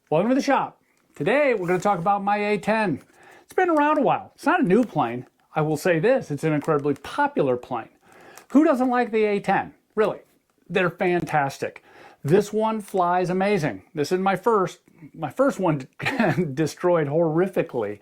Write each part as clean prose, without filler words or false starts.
Welcome to the shop. Today we're going to talk about my A-10. It's been around a while. It's not a new plane. I will say this, it's an incredibly popular plane. Who doesn't like the A-10? Really, they're fantastic. This one flies amazing. This is my first one destroyed horrifically.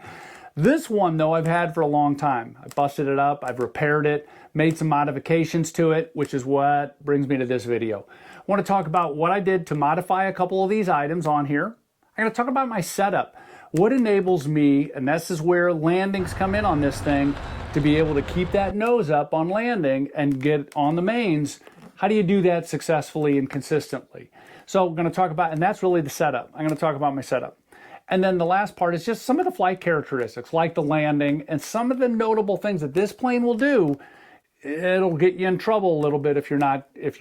This one though I've had for a long time. I busted it up, I've repaired it, made some modifications to it, which is what brings me to this video. I want to talk about what I did to modify a couple of these items on here. I'm going to talk about my setup. What enables me, and this is where landings come in on this thing, to be able to keep that nose up on landing and get on the mains. How do you do that successfully and consistently? So I'm going to talk about, and that's really the setup. I'm going to talk about my setup. And then the last part is just some of the flight characteristics, like the landing and some of the notable things that this plane will do. It'll get you in trouble a little bit if you're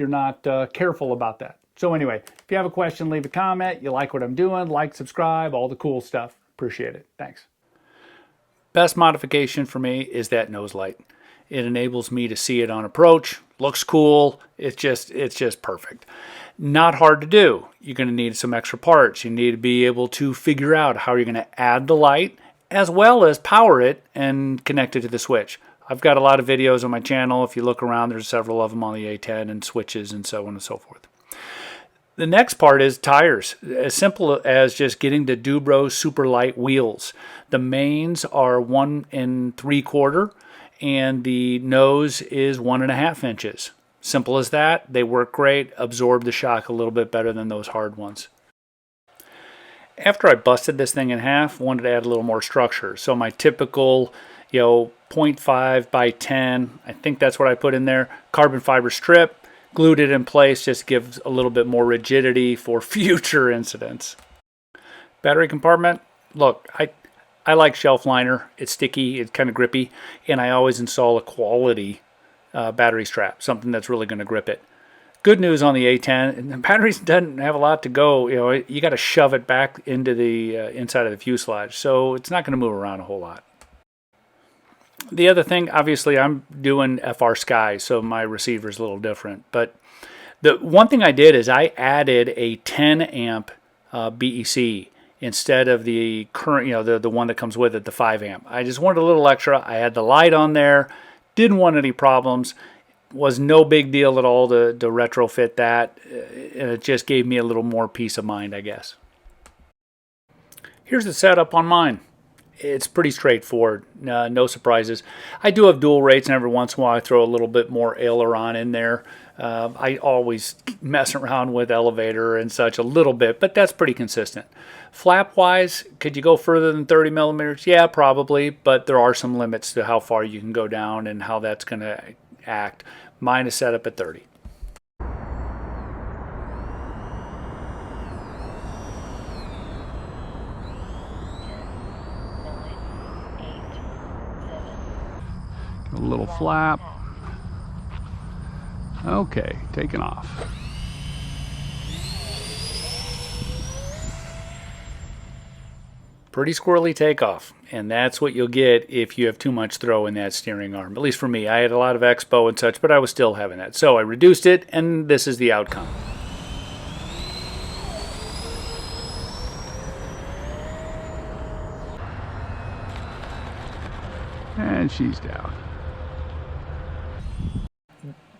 not careful about that. So anyway, if you have a question, leave a comment. You like what I'm doing, like, subscribe, all the cool stuff. Appreciate it. Thanks. Best modification for me is that nose light. It enables me to see it on approach. Looks cool. It's just perfect. Not hard to do. You're going to need some extra parts. You need to be able to figure out how you're going to add the light as well as power it and connect it to the switch. I've got a lot of videos on my channel. If you look around, there's several of them on the A-10 and switches and so on and so forth. The next part is tires. As simple as just getting the Dubro super light wheels. The mains are 1 3/4 and the nose is 1.5 inches. Simple as that. They work great, absorb the shock a little bit better than those hard ones. After I busted this thing in half, I wanted to add a little more structure. So my typical, 0.5 by 10, I think that's what I put in there, carbon fiber strip. Glued it in place, just gives a little bit more rigidity for future incidents. Battery compartment, look, I like shelf liner. It's sticky, it's kind of grippy, and I always install a quality battery strap, something that's really going to grip it. Good news on the A-10, the batteries doesn't have a lot to go. You got to shove it back into the inside of the fuselage, so it's not going to move around a whole lot. The other thing, obviously, I'm doing FR Sky, so my receiver is a little different. But the one thing I did is I added a 10 amp BEC instead of the current, the one that comes with it, the 5 amp. I just wanted a little extra. I had the light on there, didn't want any problems. Was no big deal at all to retrofit that. And it just gave me a little more peace of mind, I guess. Here's the setup on mine. It's pretty straightforward, no surprises. I do have dual rates, and every once in a while I throw a little bit more aileron in there. I always mess around with elevator and such a little bit, but that's pretty consistent. Flap-wise, could you go further than 30 millimeters? Yeah, probably, but there are some limits to how far you can go down and how that's going to act. Mine is set up at 30. A little flap. Okay, taking off. Pretty squirrely takeoff, and that's what you'll get if you have too much throw in that steering arm. At least for me, I had a lot of expo and such, but I was still having that. So I reduced it, and this is the outcome. And she's down.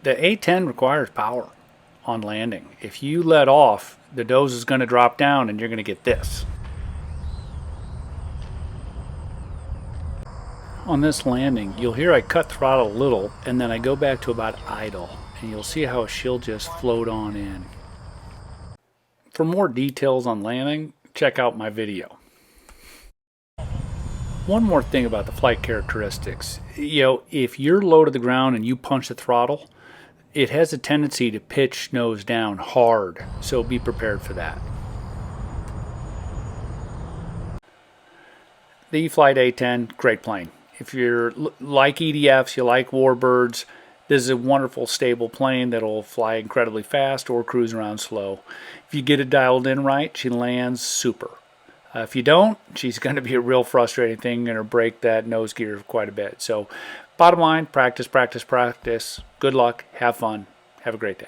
The A-10 requires power on landing. If you let off, the nose is going to drop down and you're going to get this. On this landing, you'll hear I cut throttle a little and then I go back to about idle. And you'll see how she'll just float on in. For more details on landing, check out my video. One more thing about the flight characteristics. If you're low to the ground and you punch the throttle, it has a tendency to pitch nose down hard, so be prepared for that. The Eflite A-10, great plane. If you're like EDFs, you like warbirds, this is a wonderful, stable plane that'll fly incredibly fast or cruise around slow. If you get it dialed in right, she lands super. If you don't, she's going to be a real frustrating thing, going to break that nose gear quite a bit. So bottom line, practice, practice, practice. Good luck. Have fun. Have a great day.